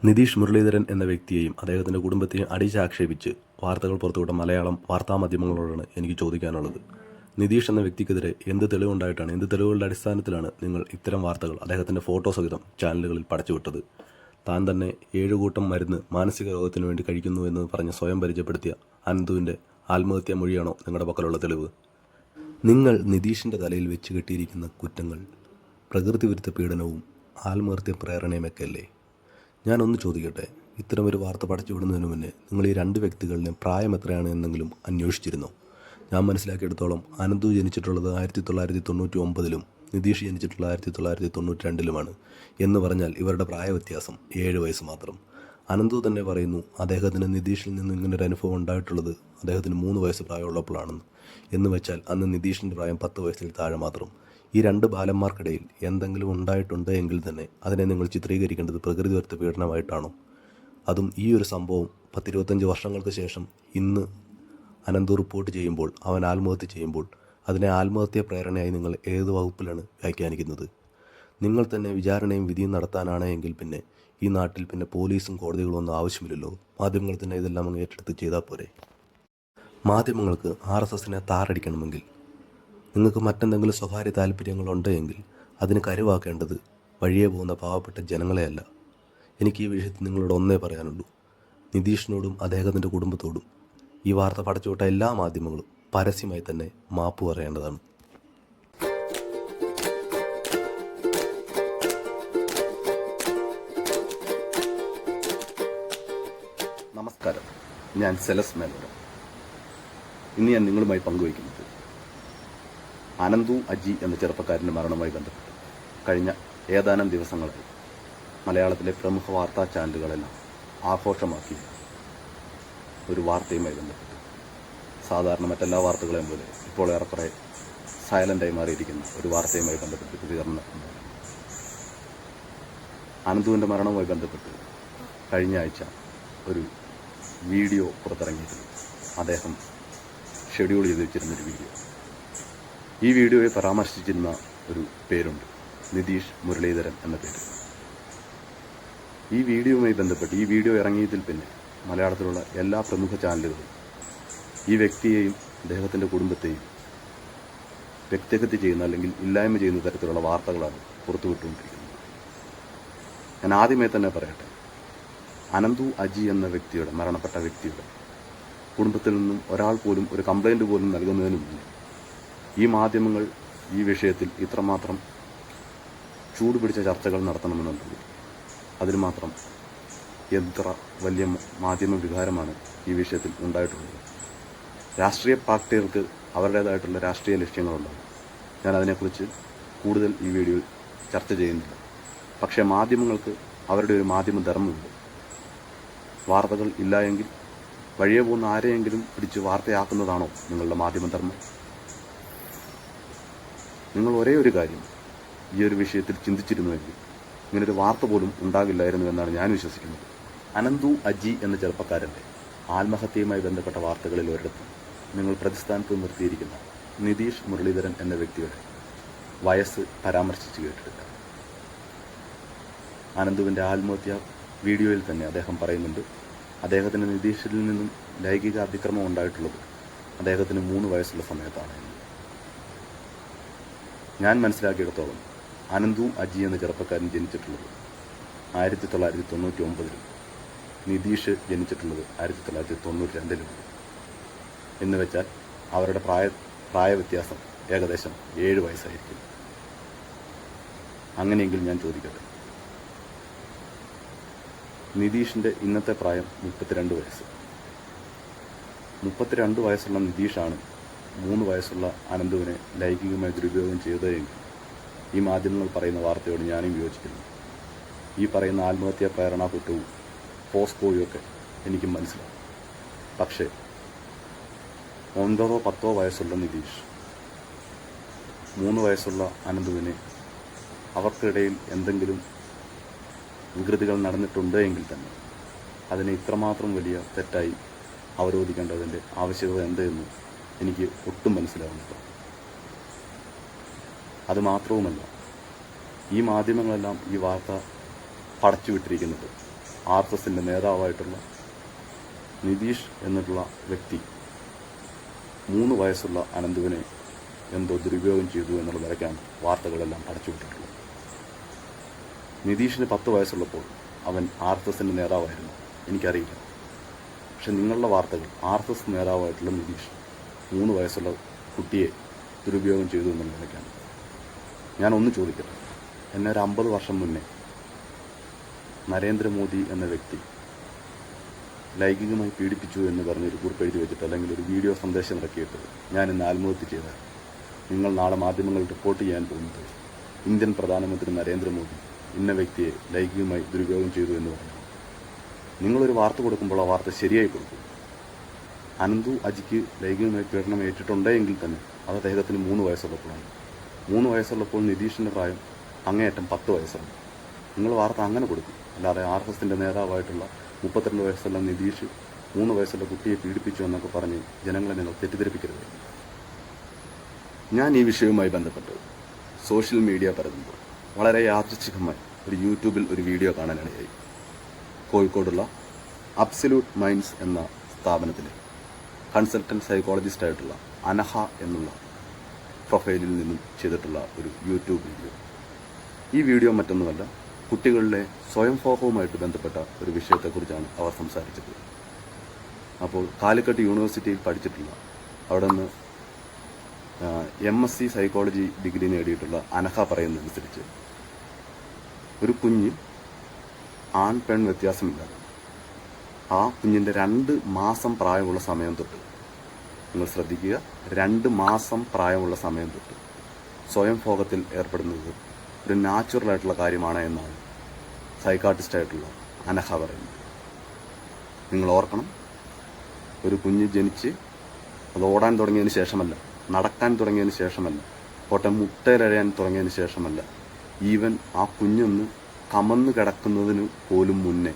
നിതീഷ് മുരളീധരൻ എന്ന വ്യക്തിയെയും അദ്ദേഹത്തിൻ്റെ കുടുംബത്തെയും അടിച്ചാക്ഷേപിച്ച് വാർത്തകൾ പുറത്തുവിട്ട മലയാളം വാർത്താമാധ്യമങ്ങളോടാണ് എനിക്ക് ചോദിക്കാനുള്ളത്. നിതീഷ് എന്ന വ്യക്തിക്കെതിരെ എന്ത് തെളിവുണ്ടായിട്ടാണ്, എന്ത് തെളിവുകളുടെ അടിസ്ഥാനത്തിലാണ് നിങ്ങൾ ഇത്തരം വാർത്തകൾ അദ്ദേഹത്തിൻ്റെ ഫോട്ടോ സഹിതം ചാനലുകളിൽ പടച്ചുവിട്ടത്? താൻ തന്നെ 7 കൂട്ടം മരുന്ന് മാനസിക രോഗത്തിന് വേണ്ടി കഴിക്കുന്നു എന്ന് പറഞ്ഞ് സ്വയം പരിചയപ്പെടുത്തിയ അനന്തുവിൻ്റെ ആത്മഹത്യാ മൊഴിയാണോ നിങ്ങളുടെ പക്കലുള്ള തെളിവ്? നിങ്ങൾ നിതീഷിൻ്റെ തലയിൽ വെച്ച് കെട്ടിയിരിക്കുന്ന കുറ്റങ്ങൾ പ്രകൃതി വിരുദ്ധ പീഡനവും ആത്മഹത്യ പ്രേരണയുമൊക്കെ അല്ലേ? ഞാനൊന്ന് ചോദിക്കട്ടെ, ഇത്തരമൊരു വാർത്ത പടച്ചുവിടുന്നതിന് മുന്നേ നിങ്ങൾ ഈ 2 വ്യക്തികളുടെയും പ്രായം എത്രയാണ് എന്നെങ്കിലും അന്വേഷിച്ചിരുന്നോ? ഞാൻ മനസ്സിലാക്കിയെടുത്തോളം അനന്തു ജനിച്ചിട്ടുള്ളത് 1999-ലും നിതീഷ് ജനിച്ചിട്ടുള്ളത് 1992-ലുമാണ്. എന്ന് പറഞ്ഞാൽ ഇവരുടെ പ്രായ വ്യത്യാസം 7 വയസ്സ് മാത്രം. അനന്തു തന്നെ പറയുന്നു അദ്ദേഹത്തിന് നിതീഷിൽ നിന്ന് ഇങ്ങനൊരു അനുഭവം ഉണ്ടായിട്ടുള്ളത് അദ്ദേഹത്തിന് 3 വയസ്സ് പ്രായമുള്ളപ്പോഴാണെന്ന്. എന്ന് വെച്ചാൽ അന്ന് നിതീഷിൻ്റെ പ്രായം 10 വയസ്സിൽ താഴെ മാത്രം. ഈ 2 ബാലന്മാർക്കിടയിൽ എന്തെങ്കിലും ഉണ്ടായിട്ടുണ്ട് എങ്കിൽ തന്നെ അതിനെ നിങ്ങൾ ചിത്രീകരിക്കേണ്ടത് പ്രകൃതി വിരുദ്ധ പീഡനമായിട്ടാണോ? അതും ഈ ഒരു സംഭവം 10-25 വർഷങ്ങൾക്ക് ശേഷം ഇന്ന് അനന്തു റിപ്പോർട്ട് ചെയ്യുമ്പോൾ, അവൻ ആത്മഹത്യ ചെയ്യുമ്പോൾ അതിനെ ആത്മഹത്യ പ്രേരണയായി നിങ്ങൾ ഏത് വകുപ്പിലാണ് വ്യാഖ്യാനിക്കുന്നത്? നിങ്ങൾ തന്നെ വിചാരണയും വിധിയും നടത്താനാണ് എങ്കിൽ പിന്നെ ഈ നാട്ടിൽ പിന്നെ പോലീസും കോടതികളും ഒന്നും ആവശ്യമില്ലല്ലോ. മാധ്യമങ്ങൾ തന്നെ ഇതെല്ലാം അങ്ങ് ഏറ്റെടുത്ത് ചെയ്താൽ പോരെ? മാധ്യമങ്ങൾക്ക് RSSനെ താറടിക്കണമെങ്കിൽ, നിങ്ങൾക്ക് മറ്റെന്തെങ്കിലും സ്വകാര്യ താല്പര്യങ്ങളുണ്ട് എങ്കിൽ അതിന് കരുവാക്കേണ്ടത് വഴിയെ പോകുന്ന പാവപ്പെട്ട ജനങ്ങളെയല്ല. എനിക്ക് ഈ വിഷയത്തിൽ നിങ്ങളോട് ഒന്നേ പറയാനുള്ളൂ. നിതീഷിനോടും അദ്ദേഹത്തിൻ്റെ കുടുംബത്തോടും ഈ വാർത്ത പടച്ചുവിട്ട എല്ലാ മാധ്യമങ്ങളും പരസ്യമായി തന്നെ മാപ്പ് പറയേണ്ടതാണ്. നമസ്കാരം, ഞാൻ സെലസ് മേനോൻ. ഇന്ന് ഞാൻ നിങ്ങളുമായി പങ്കുവയ്ക്കുന്നത് അനന്തു അജി എന്ന ചെറുപ്പക്കാരൻ്റെ മരണവുമായി ബന്ധപ്പെട്ട് കഴിഞ്ഞ ഏതാനും ദിവസങ്ങളായി മലയാളത്തിലെ പ്രമുഖ വാർത്താ ചാനലുകളെല്ലാം ആഘോഷമാക്കി ഒരു വാർത്തയുമായി ബന്ധപ്പെട്ട്, സാധാരണ മറ്റെല്ലാ വാർത്തകളെയും പോലെ ഇപ്പോൾ ഏറെക്കുറെ സൈലൻ്റായി മാറിയിരിക്കുന്ന ഒരു വാർത്തയുമായി ബന്ധപ്പെട്ട് പ്രതികരണം നടത്തുന്നത്. അനന്തുവിൻ്റെ മരണവുമായി ബന്ധപ്പെട്ട് കഴിഞ്ഞ ആഴ്ച ഒരു വീഡിയോ പുറത്തിറങ്ങിയിരുന്നു. അദ്ദേഹം ഷെഡ്യൂൾ ചെയ്ത് വെച്ചിരുന്നൊരു വീഡിയോ. ഈ വീഡിയോയെ പരാമർശിച്ചിരുന്ന ഒരു പേരുണ്ട്, നിതീഷ് മുരളീധരൻ എന്ന പേര്. ഈ വീഡിയോയുമായി ബന്ധപ്പെട്ട് ഈ വീഡിയോ ഇറങ്ങിയതിൽ പിന്നെ മലയാളത്തിലുള്ള എല്ലാ പ്രമുഖ ചാനലുകളും ഈ വ്യക്തിയെയും അദ്ദേഹത്തിൻ്റെ കുടുംബത്തെയും വ്യക്തിഹത്യ ചെയ്യുന്ന അല്ലെങ്കിൽ ഇല്ലായ്മ ചെയ്യുന്ന തരത്തിലുള്ള വാർത്തകളാണ് പുറത്തുവിട്ടുകൊണ്ടിരിക്കുന്നത്. ഞാൻ ആദ്യമേ തന്നെ പറയട്ടെ, അനന്തു അജി എന്ന വ്യക്തിയുടെ, മരണപ്പെട്ട വ്യക്തിയുടെ കുടുംബത്തിൽ നിന്നും ഒരാൾ പോലും ഒരു കംപ്ലൈൻറ്റ് പോലും നൽകുന്നതിന് മുന്നേ ഈ മാധ്യമങ്ങൾ ഈ വിഷയത്തിൽ ഇത്രമാത്രം ചൂടുപിടിച്ച ചർച്ചകൾ നടത്തണമെന്നുണ്ടെങ്കിൽ അതിന് മാത്രം എത്ര വലിയ മാധ്യമ വികാരമാണ് ഈ വിഷയത്തിൽ ഉണ്ടായിട്ടുള്ളത്. രാഷ്ട്രീയ പാർട്ടികൾക്ക് അവരുടേതായിട്ടുള്ള രാഷ്ട്രീയ ലക്ഷ്യങ്ങളുണ്ടാകും. ഞാൻ അതിനെക്കുറിച്ച് കൂടുതൽ ഈ വീഡിയോയിൽ ചർച്ച ചെയ്യുന്നില്ല. പക്ഷേ മാധ്യമങ്ങൾക്ക് അവരുടെ ഒരു മാധ്യമ ധർമ്മമുണ്ട്. വാർത്തകൾ ഇല്ല എങ്കിൽ വഴിയെ പോകുന്ന ആരെയെങ്കിലും പിടിച്ച് വാർത്തയാക്കുന്നതാണോ നിങ്ങളുടെ മാധ്യമധർമ്മം? നിങ്ങൾ ഒരേ ഒരു കാര്യം ഈ ഒരു വിഷയത്തിൽ ചിന്തിച്ചിരുന്നുവെങ്കിൽ ഇങ്ങനൊരു വാർത്ത പോലും ഉണ്ടാകില്ലായിരുന്നു എന്നാണ് ഞാൻ വിശ്വസിക്കുന്നത്. അനന്തു അജി എന്ന ചെറുപ്പക്കാരൻ്റെ ആത്മഹത്യയുമായി ബന്ധപ്പെട്ട വാർത്തകളിൽ ഒരിടത്തും നിങ്ങൾ പ്രതിസ്ഥാനത്ത് നിർത്തിയിരിക്കുന്ന നിതീഷ് മുരളീധരൻ എന്ന വ്യക്തിയുടെ വയസ്സ് പരാമർശിച്ച് കേട്ടിട്ടില്ല. അനന്തുവിൻ്റെ ആത്മഹത്യ വീഡിയോയിൽ തന്നെ അദ്ദേഹം പറയുന്നുണ്ട്, അദ്ദേഹത്തിന് നിതീഷിൽ നിന്നും ലൈംഗിക അതിക്രമം ഉണ്ടായിട്ടുള്ളത് അദ്ദേഹത്തിന് 3 വയസ്സുള്ള സമയത്താണ് എന്ന്. ഞാൻ മനസ്സിലാക്കിയിടത്തോളം അനന്തു അജി എന്ന ചെറുപ്പക്കാരൻ ജനിച്ചിട്ടുള്ളത് 1999-ലും നിതീഷ് ജനിച്ചിട്ടുള്ളത് 1992-ലും. എന്ന് വെച്ചാൽ അവരുടെ പ്രായ വ്യത്യാസം ഏകദേശം 7 വയസ്സായിരിക്കും. അങ്ങനെയെങ്കിൽ ഞാൻ ചോദിക്കട്ടെ, നിതീഷിൻ്റെ ഇന്നത്തെ പ്രായം 32 വയസ്സ്. 32 വയസ്സുള്ള നിതീഷാണ് 3 വയസ്സുള്ള അനന്തുവിനെ ലൈംഗികമായി ദുരുപയോഗം ചെയ്തതെങ്കിൽ ഈ മാധ്യമങ്ങൾ പറയുന്ന വാർത്തയോട് ഞാനും യോജിക്കുന്നു. ഈ പറയുന്ന ആത്മഹത്യാ പ്രേരണ കുറ്റവും പോസ്കോയൊക്കെ എനിക്കും മനസ്സിലാവും. പക്ഷേ 9-10 വയസ്സുള്ള നിതീഷ് 3 വയസ്സുള്ള അനന്തുവിനെ അവർക്കിടയിൽ എന്തെങ്കിലും വികൃതികൾ നടന്നിട്ടുണ്ട് എങ്കിൽ തന്നെ അതിനെ ഇത്രമാത്രം വലിയ തെറ്റായി അവരോധിക്കേണ്ടതിൻ്റെ ആവശ്യകത എന്തെന്ന് എനിക്ക് ഒട്ടും മനസ്സിലാവുന്നില്ല. അതുമാത്രവുമല്ല, ഈ മാധ്യമങ്ങളെല്ലാം ഈ വാർത്ത പടച്ചുവിട്ടിരിക്കുന്നത് RSSൻ്റെ നേതാവായിട്ടുള്ള നിതീഷ് എന്നുള്ള വ്യക്തി 3 വയസ്സുള്ള അനന്തുവിനെ എന്തോ ദുരുപയോഗം ചെയ്തു എന്നുള്ള നിലയ്ക്കാണ് വാർത്തകളെല്ലാം അടച്ചുവിട്ടിട്ടുള്ളത്. നിതീഷിന് 10 വയസ്സുള്ളപ്പോൾ അവൻ RSSൻ്റെ നേതാവായിരുന്നു, എനിക്കറിയില്ല. പക്ഷെ നിങ്ങളുടെ വാർത്തകൾ RSS നേതാവായിട്ടുള്ള നിതീഷ് 3 വയസ്സുള്ള കുട്ടിയെ ദുരുപയോഗം ചെയ്തു എന്നുള്ള നിലയ്ക്കാണ്. ഞാനൊന്ന് ചോദിക്കട്ടെ, എന്നെ ഒരു 50 വർഷം മുന്നേ നരേന്ദ്രമോദി എന്ന വ്യക്തി ലൈംഗികമായി പീഡിപ്പിച്ചു എന്ന് പറഞ്ഞൊരു കുറിപ്പ് എഴുതി വെച്ചിട്ട് അല്ലെങ്കിൽ ഒരു വീഡിയോ സന്ദേശം ഇറക്കിയിട്ട് ഞാൻ ഇന്ന് ആത്മഹത്യ ചെയ്താൽ നിങ്ങൾ നാളെ മാധ്യമങ്ങളിൽ റിപ്പോർട്ട് ചെയ്യാൻ പോകുന്നത് ഇന്ത്യൻ പ്രധാനമന്ത്രി നരേന്ദ്രമോദി ഇന്ന വ്യക്തിയെ ലൈംഗികമായി ദുരുപയോഗം ചെയ്തു എന്ന് പറഞ്ഞു. നിങ്ങളൊരു വാർത്ത കൊടുക്കുമ്പോൾ ആ വാർത്ത ശരിയായി കൊടുക്കും. അനന്തു അജിക്ക് ലൈംഗികമായി പീഡനം ഏറ്റിട്ടുണ്ടെങ്കിൽ തന്നെ അത് അദ്ദേഹത്തിന് 3 വയസ്സുള്ളപ്പോഴാണ്. 3 വയസ്സുള്ളപ്പോൾ നിതീഷിൻ്റെ പ്രായം അങ്ങേയറ്റം 10 വയസ്സാണ്. നിങ്ങൾ വാർത്ത അങ്ങനെ കൊടുക്കും. അല്ലാതെ RSSൻ്റെ നേതാവായിട്ടുള്ള 32 വയസ്സുള്ള നിതീഷ് 3 വയസ്സുള്ള കുട്ടിയെ പീഡിപ്പിച്ചു എന്നൊക്കെ പറഞ്ഞ് ജനങ്ങളെ നിങ്ങൾ തെറ്റിദ്ധരിപ്പിക്കരുത്. ഞാൻ ഈ വിഷയവുമായി ബന്ധപ്പെട്ട് സോഷ്യൽ മീഡിയ പരതുമ്പോൾ വളരെ യാദൃച്ഛികമായി ഒരു യൂട്യൂബിൽ ഒരു വീഡിയോ കാണാനിടയായി. കോഴിക്കോടുള്ള അബ്സല്യൂട്ട് മൈൻഡ്സ് എന്ന സ്ഥാപനത്തിലെ കൺസൾട്ടൻറ്റ് സൈക്കോളജിസ്റ്റായിട്ടുള്ള അനഹ എന്നുള്ള പ്രൊഫൈലിൽ നിന്നും ചെയ്തിട്ടുള്ള ഒരു യൂട്യൂബ് വീഡിയോ. ഈ വീഡിയോ മറ്റൊന്നുമല്ല, കുട്ടികളിലെ സ്വയംഭോഗവുമായിട്ട് ബന്ധപ്പെട്ട ഒരു വിഷയത്തെക്കുറിച്ചാണ് അവർ സംസാരിച്ചത്. അപ്പോൾ കാലിക്കറ്റ് യൂണിവേഴ്സിറ്റിയിൽ പഠിച്ചിട്ടുള്ള അവിടെ നിന്ന് MSc സൈക്കോളജി ഡിഗ്രി നേടിയിട്ടുള്ള അനഹ പറയുന്നതനുസരിച്ച് ഒരു കുഞ്ഞ് ആൺ പെൺ വ്യത്യാസമില്ലാതെ ആ കുഞ്ഞിൻ്റെ 2 മാസം പ്രായമുള്ള സമയം തൊട്ട്, നിങ്ങൾ ശ്രദ്ധിക്കുക, 2 മാസം പ്രായമുള്ള സമയം തൊട്ട് സ്വയം ഭോഗത്തിൽ ഏർപ്പെടുന്നത് ഒരു നാച്ചുറലായിട്ടുള്ള കാര്യമാണ് എന്നാണ് സൈക്കാട്രിസ്റ്റായിട്ടുള്ള അനഹ പറയുന്നത്. നിങ്ങൾ ഓർക്കണം, ഒരു കുഞ്ഞ് ജനിച്ച് അത് ഓടാൻ തുടങ്ങിയതിന് ശേഷമല്ല, നടക്കാൻ തുടങ്ങിയതിന് ശേഷമല്ല, മുട്ടയിലഴയാൻ തുടങ്ങിയതിന് ശേഷമല്ല, ഈവൻ ആ കുഞ്ഞൊന്ന് കമന്ന് കിടക്കുന്നതിന് പോലും മുന്നേ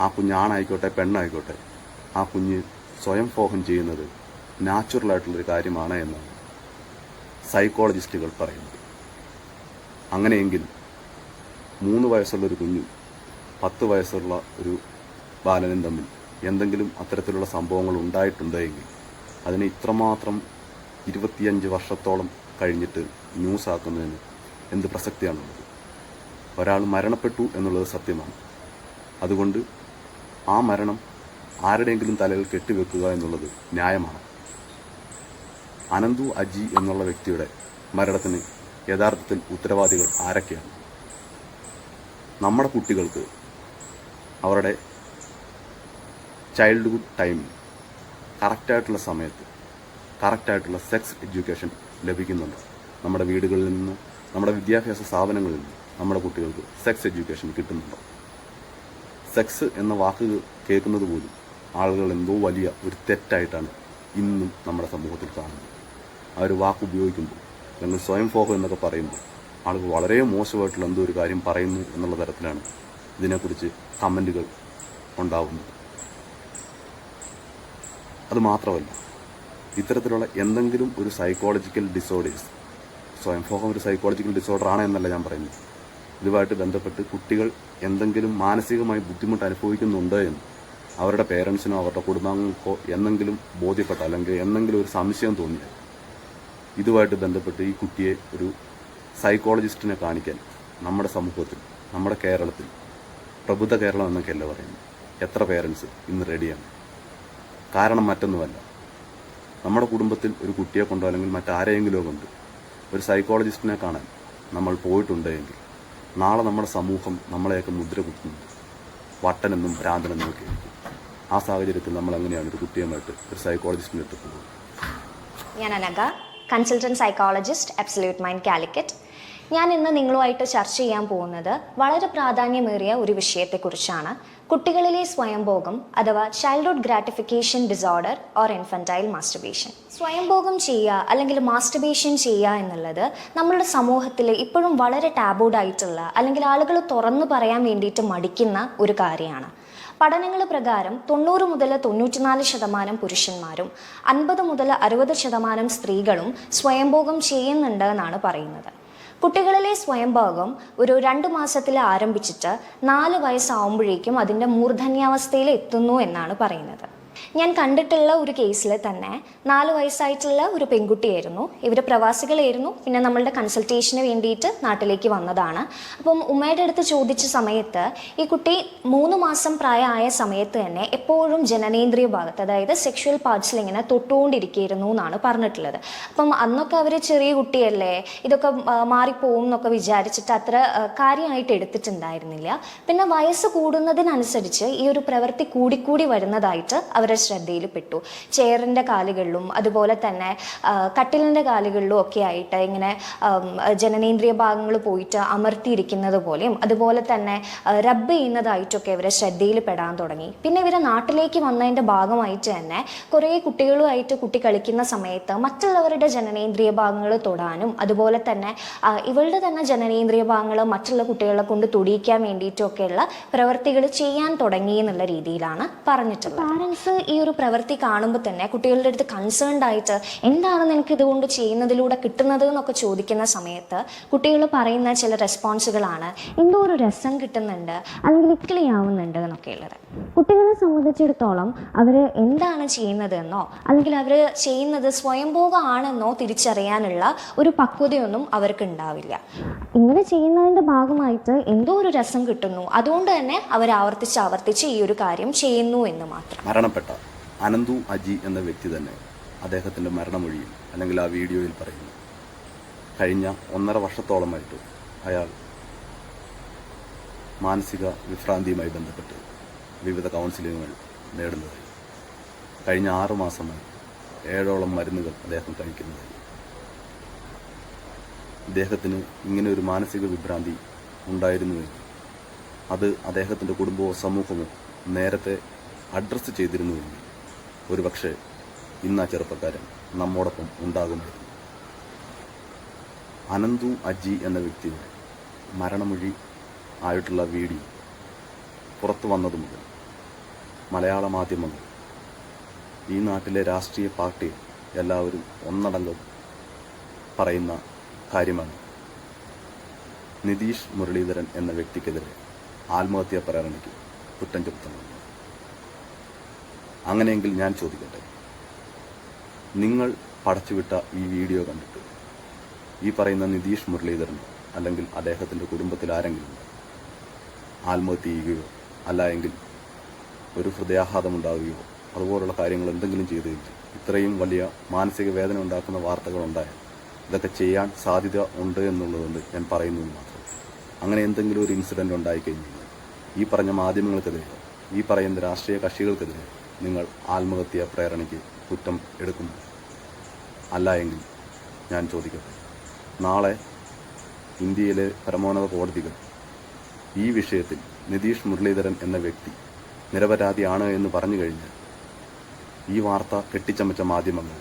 ആ കുഞ്ഞ് ആണായിക്കോട്ടെ പെണ്ണായിക്കോട്ടെ ആ കുഞ്ഞ് സ്വയം ഭോഗം ചെയ്യുന്നത് നാച്ചുറലായിട്ടുള്ളൊരു കാര്യമാണ് എന്നാണ് സൈക്കോളജിസ്റ്റുകൾ പറയുന്നത്. അങ്ങനെയെങ്കിൽ 3 വയസ്സുള്ളൊരു കുഞ്ഞും 10 വയസ്സുള്ള ഒരു ബാലനും തമ്മിൽ എന്തെങ്കിലും അത്തരത്തിലുള്ള സംഭവങ്ങൾ ഉണ്ടായിട്ടുണ്ടെങ്കിൽ അതിനെ ഇത്രമാത്രം 25 വർഷത്തോളം കഴിഞ്ഞിട്ട് ന്യൂസ് ആക്കുന്നതിന് എന്ത് പ്രസക്തിയാണുള്ളത്? ഒരാൾ മരണപ്പെട്ടു എന്നുള്ളത് സത്യമാണ്. അതുകൊണ്ട് ആ മരണം ആരുടെയെങ്കിലും തലയിൽ കെട്ടിവെക്കുക എന്നുള്ളത് ന്യായമാണ്. അനന്തു അജി എന്നുള്ള വ്യക്തിയുടെ മരണത്തിന് യഥാർത്ഥത്തിൽ ഉത്തരവാദികൾ ആരൊക്കെയാണ്? നമ്മുടെ കുട്ടികൾക്ക് അവരുടെ ചൈൽഡ്ഹുഡ് ടൈമിൽ കറക്റ്റായിട്ടുള്ള സമയത്ത് കറക്റ്റായിട്ടുള്ള സെക്സ് എഡ്യൂക്കേഷൻ ലഭിക്കുന്നുണ്ട്. നമ്മുടെ വീടുകളിൽ നിന്ന്, നമ്മുടെ വിദ്യാഭ്യാസ സ്ഥാപനങ്ങളിൽ നിന്ന് നമ്മുടെ കുട്ടികൾക്ക് സെക്സ് എഡ്യൂക്കേഷൻ കിട്ടുന്നുണ്ടോ? സെക്സ് എന്ന വാക്ക് കേൾക്കുന്നത് പോലും ആളുകൾ എന്തോ വലിയ ഒരു തെറ്റായിട്ടാണ് ഇന്നും നമ്മുടെ സമൂഹത്തിൽ കാണുന്നത്. ആ ഒരു വാക്ക് ഉപയോഗിക്കുമ്പോൾ, അല്ലെങ്കിൽ സ്വയം ഭോഗം എന്നൊക്കെ പറയുമ്പോൾ ആളുകൾ വളരെ മോശമായിട്ടുള്ള എന്തോ ഒരു കാര്യം പറയുന്നു എന്നുള്ള തരത്തിലാണ് ഇതിനെക്കുറിച്ച് കമൻറ്റുകൾ ഉണ്ടാവുന്നത്. അതുമാത്രമല്ല, ഇത്തരത്തിലുള്ള എന്തെങ്കിലും ഒരു സൈക്കോളജിക്കൽ ഡിസോർഡേഴ്സ്, സ്വയംഭോഗം ഒരു സൈക്കോളജിക്കൽ ഡിസോർഡർ ആണ് എന്നല്ല ഞാൻ പറയുന്നത്, ഇതുമായിട്ട് ബന്ധപ്പെട്ട് കുട്ടികൾ എന്തെങ്കിലും മാനസികമായി ബുദ്ധിമുട്ട് അനുഭവിക്കുന്നുണ്ട് എന്ന് അവരുടെ പേരൻസിനോ അവരുടെ കുടുംബാംഗങ്ങൾക്കോ എന്തെങ്കിലും ബോധ്യപ്പെട്ട, അല്ലെങ്കിൽ എന്തെങ്കിലും ഒരു സംശയം തോന്നിയാൽ ഇതുമായിട്ട് ബന്ധപ്പെട്ട് ഈ കുട്ടിയെ ഒരു സൈക്കോളജിസ്റ്റിനെ കാണിക്കാൻ നമ്മുടെ സമൂഹത്തിൽ, നമ്മുടെ കേരളത്തിൽ, പ്രബുദ്ധ കേരളം എന്നൊക്കെയല്ല പറയുന്നത്, എത്ര പേരൻസ് ഇന്ന് റെഡിയാണ്? കാരണം മറ്റൊന്നുമല്ല, നമ്മുടെ കുടുംബത്തിൽ ഒരു കുട്ടിയെ കൊണ്ടോ അല്ലെങ്കിൽ മറ്റാരെയെങ്കിലോ കൊണ്ട് ഒരു സൈക്കോളജിസ്റ്റിനെ കാണാൻ നമ്മൾ പോയിട്ടുണ്ടെങ്കിൽ നാളെ നമ്മുടെ സമൂഹം നമ്മളെയൊക്കെ മുദ്ര കുത്തുന്നുണ്ട്, വട്ടനെന്നും ഭ്രാന്തനെന്നും ഒക്കെ ആയിരിക്കും. ആ സാഹചര്യത്തിൽ നമ്മൾ എങ്ങനെയാണ് ഒരു കുട്ടിയുമായിട്ട് ഒരു സൈക്കോളജിസ്റ്റിൻ്റെ അടുത്ത് പോകുന്നത്? ഞാൻ Anagha, consultant psychologist, absolute mind Calicut. ഞാൻ ഇന്ന് നിങ്ങളുമായിട്ട് ചർച്ച ചെയ്യാൻ പോകുന്നത് വളരെ പ്രാധാന്യമേറിയ ഒരു വിഷയത്തെക്കുറിച്ചാണ്. കുട്ടികളിലെ സ്വയംഭോഗം അഥവാ childhood gratification disorder or infantile masturbation. സ്വയംഭോഗം ചെയ്യുക അല്ലെങ്കിൽ മാസ്റ്റർബേഷൻ ചെയ്യുക എന്നുള്ളത് നമ്മളുടെ സമൂഹത്തിൽ ഇപ്പോഴും വളരെ ടാബൂഡായിട്ടുള്ള, അല്ലെങ്കിൽ ആളുകൾ തുറന്നു പറയാൻ വേണ്ടിയിട്ട് മടിക്കുന്ന ഒരു കാര്യമാണ്. പഠനങ്ങൾ പ്രകാരം 90 മുതൽ 94% പുരുഷന്മാരും 50 മുതൽ 60% സ്ത്രീകളും സ്വയംഭോഗം ചെയ്യുന്നുണ്ട് എന്നാണ് പറയുന്നത്. കുട്ടികളിലെ സ്വയംഭോഗം ഒരു 2 മാസത്തിൽ ആരംഭിച്ചിട്ട് 4 വയസ്സാവുമ്പോഴേക്കും അതിൻ്റെ മൂർധന്യാവസ്ഥയിൽ എത്തുന്നു എന്നാണ് പറയുന്നത്. ഞാൻ കണ്ടിട്ടുള്ള ഒരു കേസിൽ തന്നെ 4 വയസ്സായിട്ടുള്ള ഒരു പെൺകുട്ടിയായിരുന്നു. ഇവർ പ്രവാസികളായിരുന്നു. പിന്നെ നമ്മളുടെ കൺസൾട്ടേഷന് വേണ്ടിയിട്ട് നാട്ടിലേക്ക് വന്നതാണ്. അപ്പം ഉമ്മയുടെ അടുത്ത് ചോദിച്ച സമയത്ത് ഈ കുട്ടി 3 മാസം പ്രായമായ സമയത്ത് തന്നെ എപ്പോഴും ജനനേന്ദ്രിയ ഭാഗത്ത്, അതായത് സെക്ഷുവൽ പാർട്സിൽ ഇങ്ങനെ തൊട്ടുകൊണ്ടിരിക്കുകയായിരുന്നു എന്നാണ് പറഞ്ഞിട്ടുള്ളത്. അപ്പം അന്നൊക്കെ അവർ ചെറിയ കുട്ടിയല്ലേ, ഇതൊക്കെ മാറിപ്പോവും എന്നൊക്കെ വിചാരിച്ചിട്ട് അത്ര കാര്യമായിട്ട് എടുത്തിട്ടുണ്ടായിരുന്നില്ല. പിന്നെ വയസ്സ് കൂടുന്നതിനനുസരിച്ച് ഈ ഒരു പ്രവൃത്തി കൂടിക്കൂടി വരുന്നതായിട്ട് അവരുടെ ശ്രദ്ധയിൽപ്പെട്ടു. ചെയറിൻ്റെ കാലുകളിലും അതുപോലെ തന്നെ കട്ടിലിൻ്റെ കാലുകളിലും ഒക്കെ ആയിട്ട് ഇങ്ങനെ ജനനേന്ദ്രിയ ഭാഗങ്ങൾ പോയിട്ട് അമർത്തിയിരിക്കുന്നത് പോലെയും അതുപോലെ തന്നെ റബ്ബ് ചെയ്യുന്നതായിട്ടൊക്കെ ഇവരെ ശ്രദ്ധയിൽപ്പെടാൻ തുടങ്ങി. പിന്നെ ഇവരെ നാട്ടിലേക്ക് വന്നതിൻ്റെ ഭാഗമായിട്ട് തന്നെ കുറേ കുട്ടികളുമായിട്ട് കുട്ടി കളിക്കുന്ന സമയത്ത് മറ്റുള്ളവരുടെ ജനനേന്ദ്രിയ ഭാഗങ്ങൾ തൊടാനും അതുപോലെ തന്നെ ഇവളുടെ തന്നെ ജനനേന്ദ്രിയ ഭാഗങ്ങൾ മറ്റുള്ള കുട്ടികളെ കൊണ്ട് തൊടിയിക്കാൻ വേണ്ടിയിട്ടൊക്കെയുള്ള പ്രവൃത്തികൾ ചെയ്യാൻ തുടങ്ങി എന്നുള്ള രീതിയിലാണ് പറഞ്ഞിട്ടുള്ളത്. പാരൻസ് ഈ ഒരു പ്രവൃത്തി കാണുമ്പോൾ തന്നെ കുട്ടികളുടെ അടുത്ത് കൺസേൺഡ് ആയിട്ട് എന്താണ് നിനക്ക് ഇതുകൊണ്ട് ചെയ്യുന്നതിലൂടെ കിട്ടുന്നത് എന്നൊക്കെ ചോദിക്കുന്ന സമയത്ത് കുട്ടികൾ പറയുന്ന ചില റെസ്പോൺസുകളാണ് എന്തോ ഒരു രസം കിട്ടുന്നുണ്ട് അല്ലെങ്കിൽ ഇക്ലിയാവുന്നുണ്ട് എന്നൊക്കെ ഉള്ളത്. കുട്ടികളെ സംബന്ധിച്ചിടത്തോളം അവർ എന്താണ് ചെയ്യുന്നതെന്നോ അല്ലെങ്കിൽ അവർ ചെയ്യുന്നത് സ്വയംഭോഗമാണെന്നോ തിരിച്ചറിയാനുള്ള ഒരു പക്വതയൊന്നും അവർക്ക് ഉണ്ടാവില്ല. ഇങ്ങനെ ചെയ്യുന്നതിൻ്റെ ഭാഗമായിട്ട് എന്തോ ഒരു രസം കിട്ടുന്നു, അതുകൊണ്ട് തന്നെ അവർ ആവർത്തിച്ച് ഈ ഒരു കാര്യം ചെയ്യുന്നു എന്ന് മാത്രം. മരണപ്പെട്ട അനന്തു അജി എന്ന വ്യക്തി തന്നെ അദ്ദേഹത്തിൻ്റെ മരണമൊഴിയിൽ അല്ലെങ്കിൽ ആ വീഡിയോയിൽ പറയുന്നു, കഴിഞ്ഞ 1.5 വർഷത്തോളമായിട്ട് അയാൾ മാനസിക വിഭ്രാന്തിയുമായി ബന്ധപ്പെട്ട് വിവിധ കൗൺസിലിങ്ങുകൾ നേടുന്നതായി, കഴിഞ്ഞ 6 മാസമായി 7ഓളം മരുന്നുകൾ അദ്ദേഹം കഴിക്കുന്നതായി. ഇദ്ദേഹത്തിന് ഇങ്ങനെ ഒരു മാനസിക വിഭ്രാന്തി ഉണ്ടായിരുന്നുവെങ്കിൽ അത് അദ്ദേഹത്തിൻ്റെ കുടുംബമോ സമൂഹമോ നേരത്തെ അഡ്രസ്സ് ചെയ്തിരുന്നുവെങ്കിൽ ഒരുപക്ഷെ ഇന്ന് ആ ചെറുപ്പക്കാരൻ നമ്മോടൊപ്പം ഉണ്ടാകുമായിരുന്നു. അനന്തു അജി എന്ന വ്യക്തിയുടെ മരണമൊഴി ആയിട്ടുള്ള വീഡിയോ പുറത്തു വന്നതു മുതൽ മലയാള മാധ്യമങ്ങൾ, ഈ നാട്ടിലെ രാഷ്ട്രീയ പാർട്ടി എല്ലാവരും ഒന്നടങ്കം പറയുന്ന കാര്യമാണ് നിതീഷ് മുരളീധരൻ എന്ന വ്യക്തിക്കെതിരെ ആത്മഹത്യാ പ്രേരണയ്ക്ക് കുറ്റം ചുമത്തുന്നത്. അങ്ങനെയെങ്കിൽ ഞാൻ ചോദിക്കട്ടെ, നിങ്ങൾ പടച്ചുവിട്ട ഈ വീഡിയോ കണ്ടിട്ട് ഈ പറയുന്ന നിതീഷ് മുരളീധരനോ അല്ലെങ്കിൽ അദ്ദേഹത്തിൻ്റെ കുടുംബത്തിൽ ആരെങ്കിലും ആത്മഹത്യ ചെയ്യുകയോ അല്ല എങ്കിൽ ഒരു ഹൃദയാഘാതമുണ്ടാവുകയോ അതുപോലുള്ള കാര്യങ്ങൾ എന്തെങ്കിലും ചെയ്തു കഴിഞ്ഞാൽ ഇത്രയും വലിയ മാനസിക വേദന ഉണ്ടാക്കുന്ന വാർത്തകളുണ്ടായാൽ ഇതൊക്കെ ചെയ്യാൻ സാധ്യത ഉണ്ട് എന്നുള്ളതുകൊണ്ട് ഞാൻ പറയുന്നത് മാത്രം. അങ്ങനെ എന്തെങ്കിലും ഒരു ഇൻസിഡൻറ്റ് ഉണ്ടായിക്കഴിഞ്ഞാൽ ഈ പറഞ്ഞ മാധ്യമങ്ങൾക്കെതിരെ, ഈ പറയുന്ന രാഷ്ട്രീയ കക്ഷികൾക്കെതിരെ നിങ്ങൾ ആത്മഹത്യാ പ്രേരണയ്ക്ക് കുറ്റം എടുക്കുന്നു. അല്ല എങ്കിൽ ഞാൻ ചോദിക്കട്ടെ, നാളെ ഇന്ത്യയിലെ പരമോന്നത കോടതികൾ ഈ വിഷയത്തിൽ നിതീഷ് മുരളീധരൻ എന്ന വ്യക്തി നിരപരാധിയാണ് എന്ന് പറഞ്ഞു കഴിഞ്ഞാൽ ഈ വാർത്ത കെട്ടിച്ചമച്ച മാധ്യമങ്ങൾ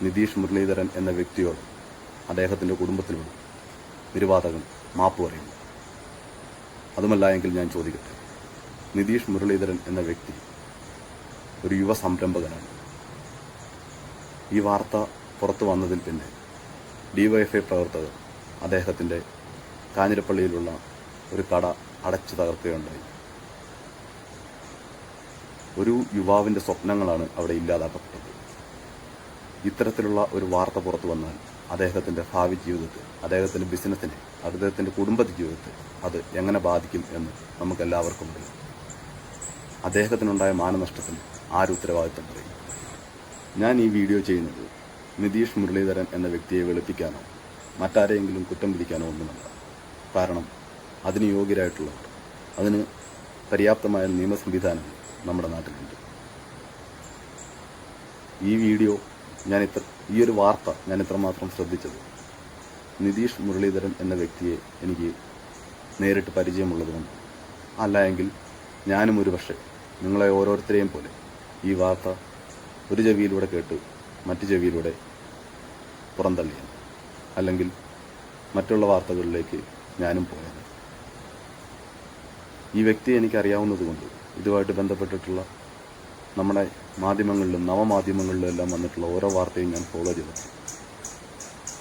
നിതീഷ് മുരളീധരൻ എന്ന വ്യക്തിയോട് അദ്ദേഹത്തിൻ്റെ കുടുംബത്തിനോട് നിരുപാതകം മാപ്പ് പറയുന്നു. അതുമല്ല എങ്കിൽ ഞാൻ ചോദിക്കട്ടെ, നിതീഷ് മുരളീധരൻ എന്ന വ്യക്തി ഒരു യുവ സംരംഭകനാണ്. ഈ വാർത്ത പുറത്തു വന്നതിൽ പിന്നെ DYFI പ്രവർത്തകർ അദ്ദേഹത്തിൻ്റെ കാഞ്ഞിരപ്പള്ളിയിലുള്ള ഒരു കട അടച്ചു തകർക്കുകയുണ്ടായി. ഒരു യുവാവിൻ്റെ സ്വപ്നങ്ങളാണ് അവിടെ ഇല്ലാതാക്കപ്പെട്ടത്. ഇത്തരത്തിലുള്ള ഒരു വാർത്ത പുറത്തു വന്നാൽ അദ്ദേഹത്തിൻ്റെ ഭാവി ജീവിതത്തെ, അദ്ദേഹത്തിൻ്റെ ബിസിനസ്സിനെ, അദ്ദേഹത്തിൻ്റെ കുടുംബ ജീവിതത്തെ അത് എങ്ങനെ ബാധിക്കും എന്ന് നമുക്കെല്ലാവർക്കും അറിയാം. അദ്ദേഹത്തിനുണ്ടായ മാനനഷ്ടത്തിന് ആര് ഉത്തരവാദിത്തം പറയും? ഞാൻ ഈ വീഡിയോ ചെയ്യുന്നത് നിതീഷ് മുരളീധരൻ എന്ന വ്യക്തിയെ വെളുപ്പിക്കാനോ മറ്റാരെയെങ്കിലും കുറ്റം പിടിക്കാനോ ഒന്നുമല്ല. കാരണം അതിന് യോഗ്യരായിട്ടുള്ളവർ, അതിന് പര്യാപ്തമായ നിയമ സംവിധാനം നമ്മുടെ നാട്ടിലുണ്ട്. ഈ വീഡിയോ ഈ ഒരു വാർത്ത ഞാൻ ഇത്രമാത്രം ശ്രദ്ധിച്ചത് നിതീഷ് മുരളീധരൻ എന്ന വ്യക്തിയെ എനിക്ക് നേരിട്ട് പരിചയമുള്ളതുകൊണ്ട്. അല്ല എങ്കിൽ ഞാനും ഒരു പക്ഷേ നിങ്ങളെ ഓരോരുത്തരെയും പോലെ ഈ വാർത്ത ഒരു ചെവിയിലൂടെ കേട്ട് മറ്റു ചെവിയിലൂടെ പുറന്തള്ളിയാണ്, അല്ലെങ്കിൽ മറ്റുള്ള വാർത്തകളിലേക്ക് ഞാനും പോയത്. ഈ വ്യക്തിയെ എനിക്കറിയാവുന്നതുകൊണ്ട് ഇതുമായിട്ട് ബന്ധപ്പെട്ടിട്ടുള്ള നമ്മുടെ മാധ്യമങ്ങളിലും നവമാധ്യമങ്ങളിലും എല്ലാം വന്നിട്ടുള്ള ഓരോ വാർത്തയും ഞാൻ ഫോളോ ചെയ്തിട്ടുണ്ട്.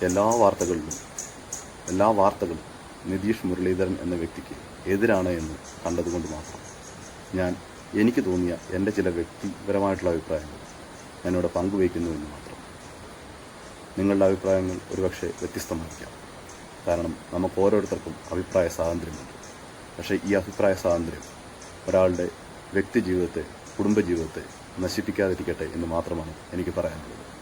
എല്ലാ വാർത്തകളും നിതീഷ് മുരളീധരൻ എന്ന വ്യക്തിക്ക് എതിരാണ് എന്ന് കണ്ടതുകൊണ്ട് മാത്രം എനിക്ക് തോന്നിയ എൻ്റെ ചില വ്യക്തിപരമായിട്ടുള്ള അഭിപ്രായങ്ങൾ ഞാനിവിടെ പങ്കുവയ്ക്കുന്നു എന്ന് മാത്രം. നിങ്ങളുടെ അഭിപ്രായങ്ങൾ ഒരുപക്ഷെ വ്യത്യസ്തമായിരിക്കാം. കാരണം നമുക്ക് ഓരോരുത്തർക്കും അഭിപ്രായ സ്വാതന്ത്ര്യമുണ്ട്. പക്ഷേ ഈ അഭിപ്രായ സ്വാതന്ത്ര്യം ഒരാളുടെ വ്യക്തി ജീവിതത്തെ, കുടുംബജീവിതത്തെ നശിപ്പിക്കാതിരിക്കട്ടെ എന്ന് മാത്രമാണ് എനിക്ക് പറയാനുള്ളത്.